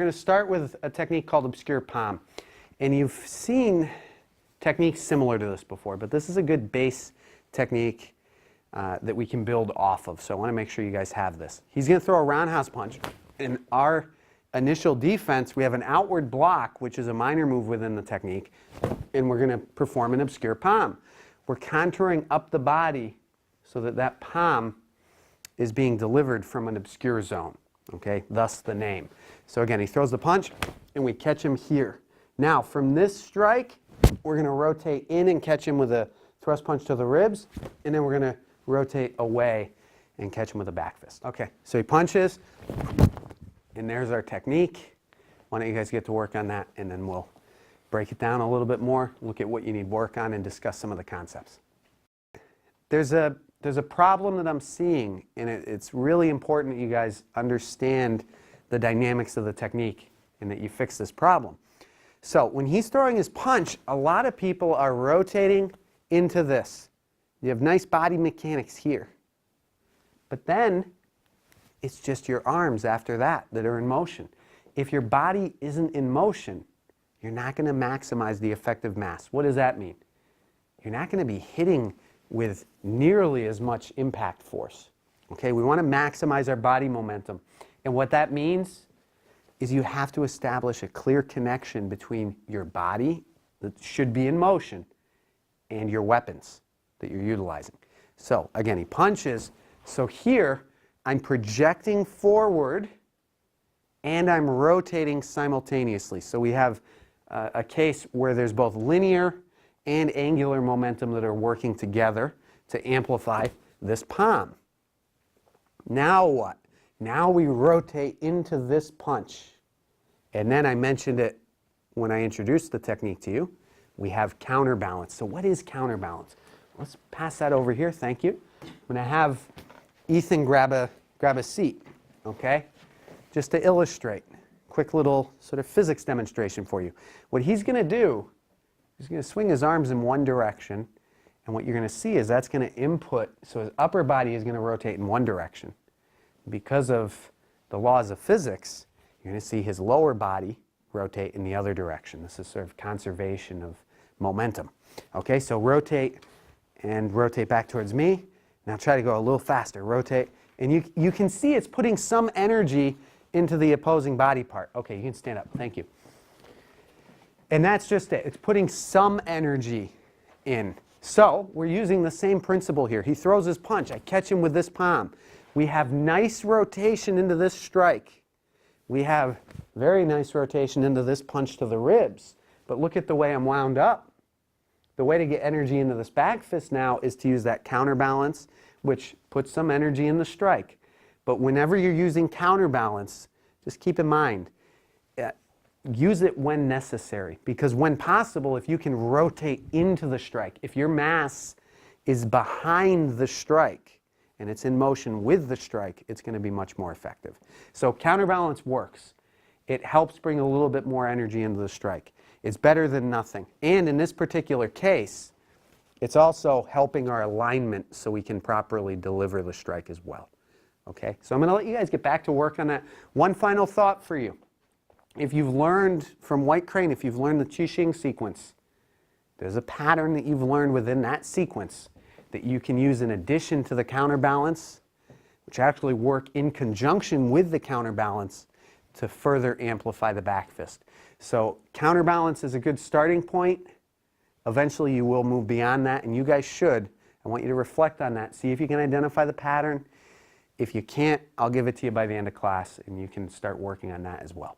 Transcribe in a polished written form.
going to start with a technique called obscure palm. And you've seen techniques similar to this before, but this is a good base technique that we can build off of. So I want to make sure you guys have this. He's going to throw a roundhouse punch. In our initial defense, we have an outward block, which is a minor move within the technique, and we're going to perform an obscure palm. We're contouring up the body so that that palm is being delivered from an obscure zone, okay? Thus the name. So again, he throws the punch, and we catch him here. Now, from this strike, we're going to rotate in and catch him with a thrust punch to the ribs, and then we're going to rotate away and catch him with a back fist. Okay, so he punches, and there's our technique. Why don't you guys get to work on that, and then we'll break it down a little bit more, look at what you need work on, and discuss some of the concepts. There's a problem that I'm seeing, and it's really important that you guys understand the dynamics of the technique and that you fix this problem. So when he's throwing his punch, a lot of people are rotating into this. You have nice body mechanics here. But then it's just your arms after that are in motion. If your body isn't in motion, you're not going to maximize the effective mass. What does that mean? You're not going to be hitting with nearly as much impact force. Okay, we want to maximize our body momentum. And what that means is you have to establish a clear connection between your body that should be in motion and your weapons that you're utilizing. So again, he punches. So here, I'm projecting forward and I'm rotating simultaneously. So we have a case where there's both linear and angular momentum that are working together to amplify this palm. Now what? Now we rotate into this punch. And then I mentioned it when I introduced the technique to you. We have counterbalance. So what is counterbalance? Let's pass that over here. Thank you. I'm going to have Ethan grab a seat, okay? Just to illustrate. Quick little sort of physics demonstration for you. What he's going to do, he's going to swing his arms in one direction, and what you're going to see is that's going to input, so his upper body is going to rotate in one direction. Because of the laws of physics, you're going to see his lower body rotate in the other direction. This is sort of conservation of momentum. Okay, so rotate and rotate back towards me. Now try to go a little faster. Rotate. And you can see it's putting some energy into the opposing body part. Okay, you can stand up. Thank you. And that's just it. It's putting some energy in. So we're using the same principle here. He throws his punch. I catch him with this palm. We have nice rotation into this strike. We have very nice rotation into this punch to the ribs. But look at the way I'm wound up. The way to get energy into this back fist now is to use that counterbalance, which puts some energy in the strike. But whenever you're using counterbalance, just keep in mind, use it when necessary. Because when possible, if you can rotate into the strike, if your mass is behind the strike and it's in motion with the strike, it's going to be much more effective. So counterbalance works. It helps bring a little bit more energy into the strike. It's better than nothing. And in this particular case, it's also helping our alignment so we can properly deliver the strike as well. Okay, so I'm going to let you guys get back to work on that. One final thought for you. If you've learned from White Crane, if you've learned the Qixing sequence, there's a pattern that you've learned within that sequence that you can use in addition to the counterbalance, which actually work in conjunction with the counterbalance to further amplify the back fist. So counterbalance is a good starting point. Eventually you will move beyond that, and you guys should. I want you to reflect on that. See if you can identify the pattern. If you can't, I'll give it to you by the end of class, and you can start working on that as well.